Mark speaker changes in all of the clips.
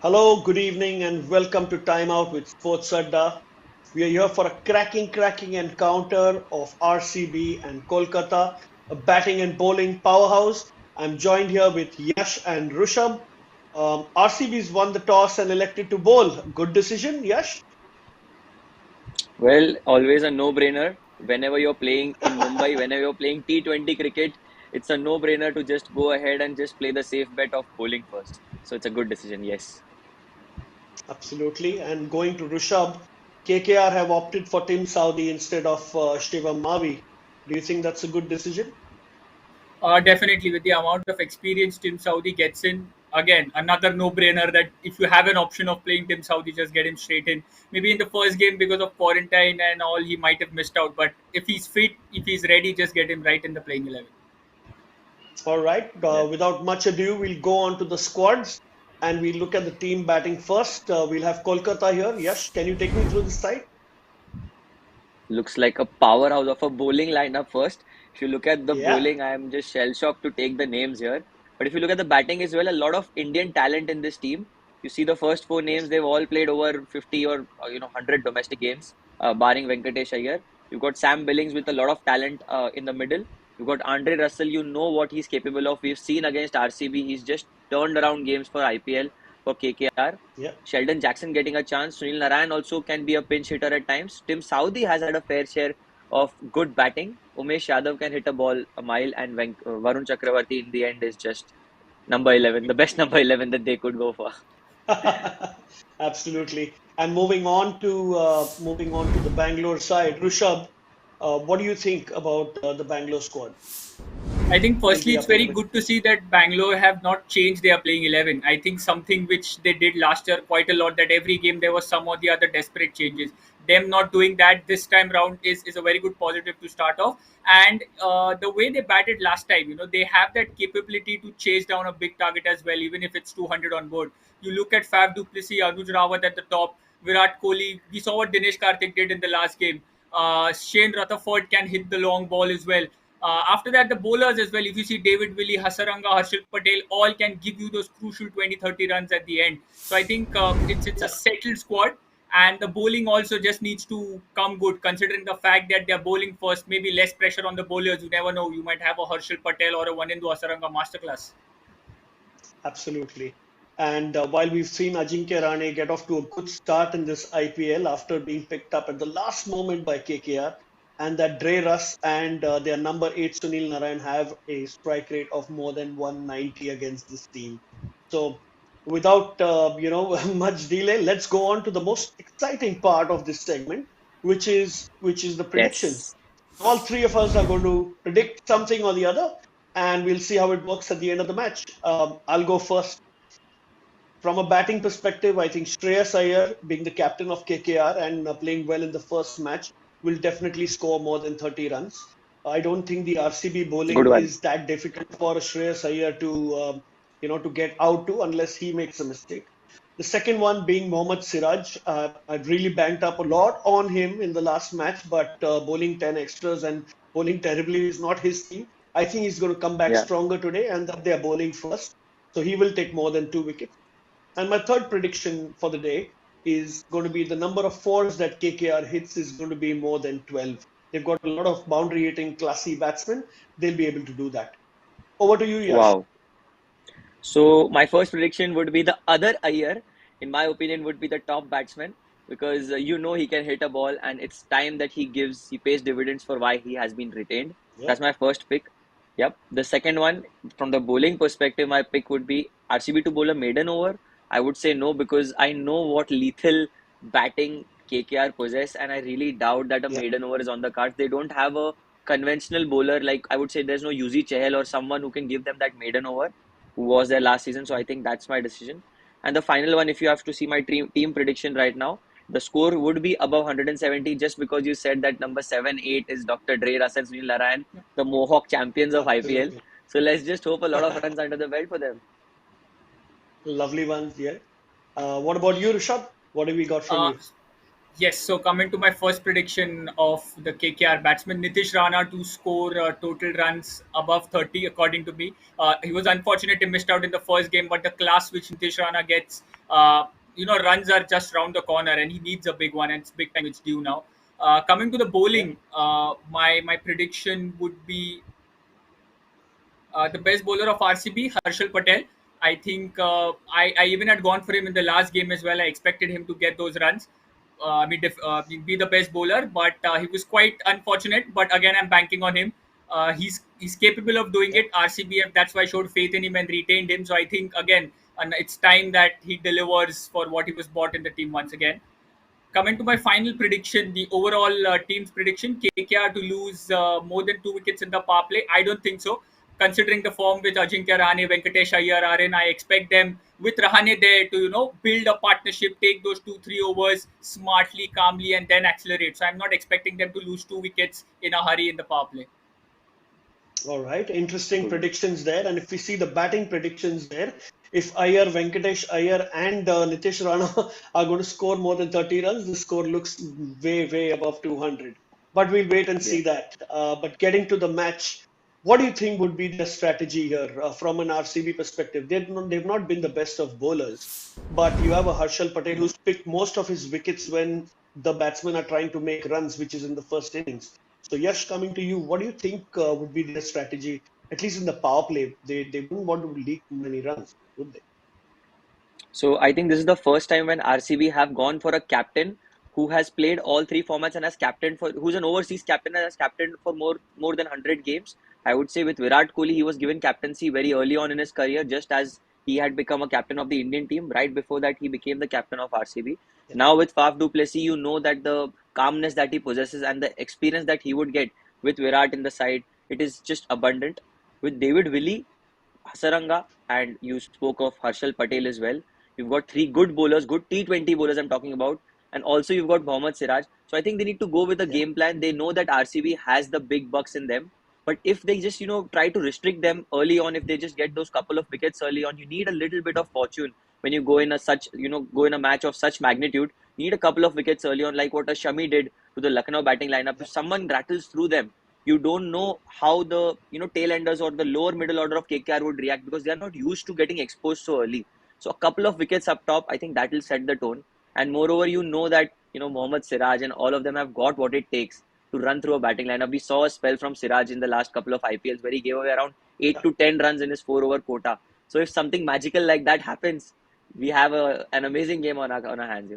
Speaker 1: Hello, good evening, and welcome to Time Out with Sports Adda. We are here for a cracking encounter of RCB and Kolkata, a batting and bowling powerhouse. I'm joined here with Yash and Rushabh. RCB's won the toss and elected to bowl. Good decision, Yash?
Speaker 2: Well, always a no-brainer. Whenever you're playing in Mumbai, whenever you're playing T20 cricket, it's a no-brainer to just go ahead and just play the safe bet of bowling first. So it's a good decision, yes.
Speaker 1: Absolutely. And going to Rushabh, KKR have opted for Tim Saudi instead of Shivam Mavi. Do you think that's a good decision?
Speaker 3: Definitely, with the amount of experience Tim Saudi gets in, again, another no-brainer that if you have an option of playing Tim Saudi, just get him straight in. Maybe in the first game because of quarantine and all, he might have missed out. But if he's fit, if he's ready, just get him right in the playing 11.
Speaker 1: All right.
Speaker 2: Yeah.
Speaker 1: Without much ado, we'll go on to the squads and we'll look at the team batting first. We'll have Kolkata here. Yash, can you take me through the side?
Speaker 2: Looks like a powerhouse of a bowling lineup first. If you look at the
Speaker 1: Yeah.
Speaker 2: bowling, I am just shell-shocked to take the names here. But if you look at the batting as well, a lot of Indian talent in this team. You see the first four names,
Speaker 1: Yes.
Speaker 2: they've all played over 50 or 100 domestic games, barring Venkatesh Iyer. You've got Sam Billings with a lot of talent in the middle. You've got Andre Russell, you know what he's capable of. We've seen against RCB, he's just turned around games for IPL, for KKR.
Speaker 1: Yeah.
Speaker 2: Sheldon Jackson getting a chance. Sunil Narayan also can be a pinch hitter at times. Tim Saudi has had a fair share of good batting. Umesh Yadav can hit a ball a mile, and Varun Chakravarti in the end is just number 11, the best number 11 that they could go for.
Speaker 1: Absolutely. And moving on to the Bangalore side, Rishabh, what do you think about the Bangalore squad?
Speaker 3: I think
Speaker 1: Who will
Speaker 3: firstly
Speaker 1: be
Speaker 3: it's
Speaker 1: up in the
Speaker 3: very
Speaker 1: middle?
Speaker 3: good to see that Bangalore have not changed their playing 11. I think something which they did last year quite a lot, that every game there was some or the other desperate changes. Them not doing that this time round is a very good positive to start off. And the way they batted last time, they have that capability to chase down a big target as well, even if it's 200 on board. You look at Fab Duplessis, Anuj Rawat at the top, Virat Kohli. We saw what Dinesh Karthik did in the last game. Shane Rutherford can hit the long ball as well. After that, the bowlers as well. If you see David Willey, Hasaranga, Harshil Patel, all can give you those crucial 20-30 runs at the end. So I think it's a
Speaker 1: Yeah.
Speaker 3: settled squad. And the bowling also just needs to come good, considering the fact that they're bowling first. Maybe less pressure on the bowlers. You never know. You might have a Harshil Patel or a Wanindu Hasaranga masterclass.
Speaker 1: Absolutely. And while we've seen Ajinkya Rahane get off to a good start in this IPL after being picked up at the last moment by KKR, and that Dre Russ and their number 8 Sunil Narayan have a strike rate of more than 190 against this team. So, without much delay, let's go on to the most exciting part of this segment, which is the predictions.
Speaker 2: Yes.
Speaker 1: All three of us are going to predict something or the other, and we'll see how it works at the end of the match. I'll go first. From a batting perspective, I think Shreyas Iyer, being the captain of KKR and playing well in the first match, will definitely score more than 30 runs. I don't think the RCB
Speaker 2: Good
Speaker 1: bowling
Speaker 2: one.
Speaker 1: is that difficult for Shreyas Iyer to get out to unless he makes a mistake. The second one being Mohammad Siraj. I've really banked up a lot on him in the last match, but bowling 10 extras and bowling terribly is not his team. I think he's going to come back
Speaker 2: Yeah.
Speaker 1: stronger today and that they're bowling first. So he will take more than 2 wickets. And my third prediction for the day is going to be the number of fours that KKR hits is going to be more than 12. They've got a lot of boundary hitting, classy batsmen. They'll be able to do that. Over to you, Yash.
Speaker 2: Wow. So my first prediction would be the other Iyer, in my opinion, would be the top batsman because he can hit a ball and it's time that he pays dividends for why he has been retained. That's
Speaker 1: Yep.
Speaker 2: my first pick. Yep. The second one, from the bowling perspective, my pick would be RCB to bowl a maiden over. I would say no because I know what lethal batting KKR possess, and I really doubt that a
Speaker 1: Yep.
Speaker 2: maiden over is on the cards. They don't have a conventional bowler like I would say there's no Yuzi Chahal or someone who can give them that maiden over who was there last season. So I think that's my decision. And the final one, if you have to see my team prediction right now, the score would be above 170 just because you said that number 7, 8 is Dr. Dre, Russell, Sunil Narayan, the Mohawk champions of IPL.
Speaker 1: Absolutely.
Speaker 2: So let's just hope a lot of runs under the belt for them.
Speaker 1: Lovely ones, yeah. What about you, Rishabh? What have we got from
Speaker 3: Uh,
Speaker 1: you?
Speaker 3: Yes, so coming to my first prediction of the KKR batsman Nitish Rana to score total runs above 30, according to me. He was unfortunate he missed out in the first game, but the class which Nitish Rana gets, runs are just round the corner, and he needs a big one, and it's big time it's due now. Coming to the
Speaker 1: Yeah,
Speaker 3: bowling, my prediction would be the best bowler of RCB, Harshal Patel. I think I even had gone for him in the last game as well. I expected him to get those runs. Be the best bowler, but he was quite unfortunate. But again, I'm banking on him. He's capable of doing
Speaker 1: yeah.
Speaker 3: it. RCBF, that's why I showed faith in him and retained him. So I think again, and it's time that he delivers for what he was bought in the team once again. Coming to my final prediction, the overall team's prediction, KKR to lose more than 2 wickets in the power play. I don't think so. Considering the form with Ajinkya Rahane, Venkatesh Iyer are in, I expect them with Rahane there to build a partnership, take those 2-3 overs smartly, calmly, and then accelerate. So I'm not expecting them to lose 2 wickets in a hurry in the power play.
Speaker 1: All right, interesting
Speaker 2: Good.
Speaker 1: predictions there. And if we see the batting predictions there, if Iyer, Venkatesh Iyer, and Nitish Rana are going to score more than 30 runs, the score looks way, way above 200. But we'll wait and
Speaker 2: Yeah.
Speaker 1: see that. But getting to the match, what do you think would be their strategy here from an RCB perspective? They've not been the best of bowlers, but you have a Harshal Patel who's picked most of his wickets when the batsmen are trying to make runs, which is in the first innings. So, Yash, coming to you, what do you think would be their strategy, at least in the power play? They wouldn't want to leak too many runs, would they?
Speaker 2: So I think this is the first time when RCB have gone for a captain who has played all three formats and has captained for who's an overseas captain and has captained for more than 100 games. I would say with Virat Kohli, he was given captaincy very early on in his career, just as he had become a captain of the Indian team. Right before that, he became the captain of RCB.
Speaker 1: Yeah,
Speaker 2: Now with Faf du Plessis, you know that the calmness that he possesses and the experience that he would get with Virat in the side, it is just abundant. With David Willey, Hasaranga, and you spoke of Harshal Patel as well. You've got three good bowlers, good T20 bowlers I'm talking about, and also you've got Mohammad Siraj. So I think they need to go with a
Speaker 1: yeah,
Speaker 2: game plan. They know that RCB has the big bucks in them, but if they just try to restrict them early on, if they just get those couple of wickets early on, you need a little bit of fortune when you go in a such go in a match of such magnitude. You need a couple of wickets early on, like what a Shami did to the Lucknow batting lineup.
Speaker 1: yeah,
Speaker 2: If someone rattles through them, you don't know how the tail enders or the lower middle order of KKR would react because they are not used to getting exposed so early. So a couple of wickets up top, I think that will set the tone. And moreover, you know that Mohammad Siraj and all of them have got what it takes to run through a batting lineup. We saw a spell from Siraj in the last couple of IPLs where he gave away around
Speaker 1: yeah.
Speaker 2: 8 to 10 runs in his 4 over quota. So if something magical like that happens, we have an amazing game on our hands.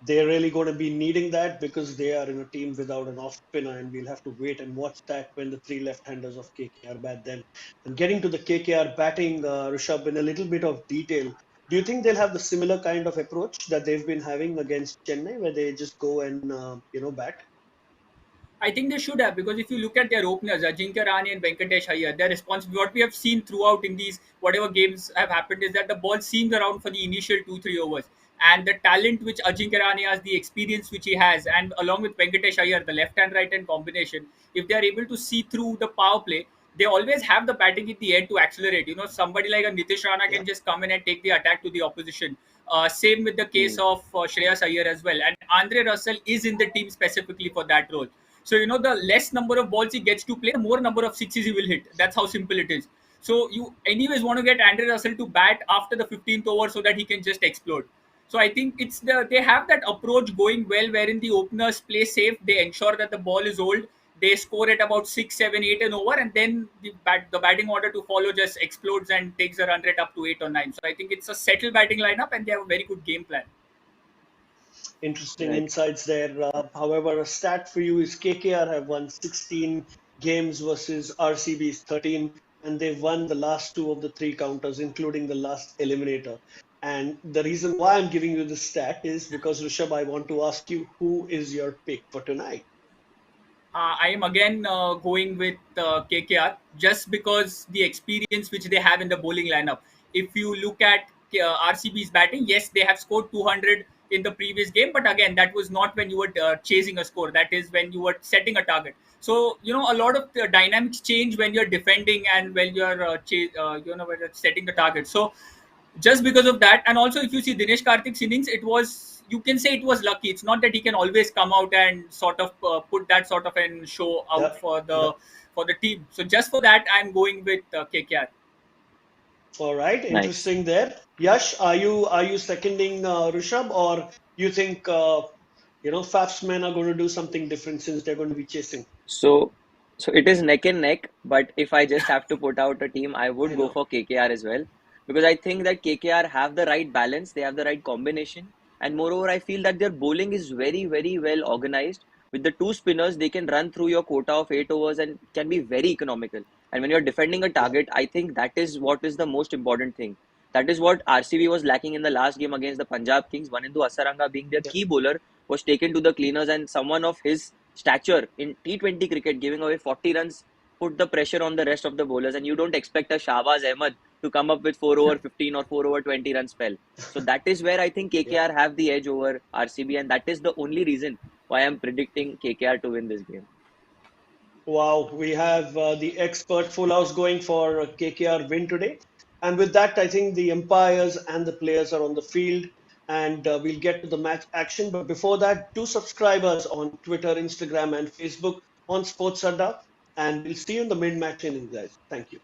Speaker 1: They're really going to be needing that because they are in a team without an off spinner, and we'll have to wait and watch that when the three left-handers of KKR bat then. And getting to the KKR batting, Rishabh, in a little bit of detail, do you think they'll have the similar kind of approach that they've been having against Chennai, where they just go and bat?
Speaker 3: I think they should have, because if you look at their openers, Ajinkya Rahane and Venkatesh Iyer, their response, what we have seen throughout in these whatever games have happened, is that the ball seems around for the initial 2-3 overs, and the talent which Ajinkya Rahane has, the experience which he has, and along with Venkatesh Iyer, the left hand right hand combination, if they are able to see through the power play, they always have the batting at the end to accelerate. Somebody like a Nitish Rana
Speaker 1: Yeah,
Speaker 3: can just come in and take the attack to the opposition. Same with the case
Speaker 2: Hmm.
Speaker 3: of Shreyas Iyer as well. And Andre Russell is in the team specifically for that role. So, the less number of balls he gets to play, the more number of sixes he will hit. That's how simple it is. So, you anyways want to get Andre Russell to bat after the 15th over so that he can just explode. So I think they have that approach going well, wherein the openers play safe, they ensure that the ball is old, they score at about 6, 7, 8 an over, and then the batting order to follow just explodes and takes the run rate up to 8 or 9. So I think it's a settled batting lineup, and they have a very good game plan.
Speaker 1: interesting
Speaker 2: Right.
Speaker 1: insights there. However, a stat for you is KKR have won 16 games versus RCB's 13, and they've won the last two of the three counters, including the last eliminator. And the reason why I'm giving you this stat is because, Rishabh, I want to ask you, who is your pick for tonight?
Speaker 3: I am again going with KKR just because the experience which they have in the bowling lineup. If you look at RCB's batting, yes, they have scored 200 in the previous game, but again, that was not when you were chasing a score. That is when you were setting a target. So a lot of the dynamics change when you're defending and when you're when you're setting the target. So just because of that, and also if you see Dinesh Karthik's innings, it was you can say it was lucky. It's not that he can always come out and sort of put that sort of an show out
Speaker 1: Yeah, yeah.
Speaker 3: for the team. So just for that, I'm going with KKR.
Speaker 1: All right,
Speaker 2: Nice.
Speaker 1: interesting there. Yash, are you seconding Rishabh, or you think Faf's men are going to do something different since they're going to be chasing?
Speaker 2: So, so it is neck and neck, but if I just have to put out a team, I would
Speaker 1: I
Speaker 2: go
Speaker 1: know.
Speaker 2: for KKR as well because I think that KKR have the right balance, they have the right combination, and moreover, I feel that their bowling is very, very well organized. With the two spinners, they can run through your quota of 8 overs and can be very economical. And when you're defending a
Speaker 1: Yeah,
Speaker 2: target, I think that is what is the most important thing. That is what RCB was lacking in the last game against the Punjab Kings. Vanindu Asaranga being their
Speaker 1: yeah.
Speaker 2: key bowler was taken to the cleaners, and someone of his stature in T20 cricket giving away 40 runs put the pressure on the rest of the bowlers, and you don't expect a Shahbaz Ahmed to come up with 4 over 15 or 4 over 20 run spell. So that is where I think
Speaker 1: Yeah.
Speaker 2: KKR have the edge over RCB, and that is the only reason why I'm predicting KKR to win this game.
Speaker 1: Wow, we have the expert full house going for KKR win today. And with that, I think the umpires and the players are on the field, and we'll get to the match action. But before that, do subscribe us on Twitter, Instagram, and Facebook on Sports Adda, and we'll see you in the mid-match innings, guys. Thank you.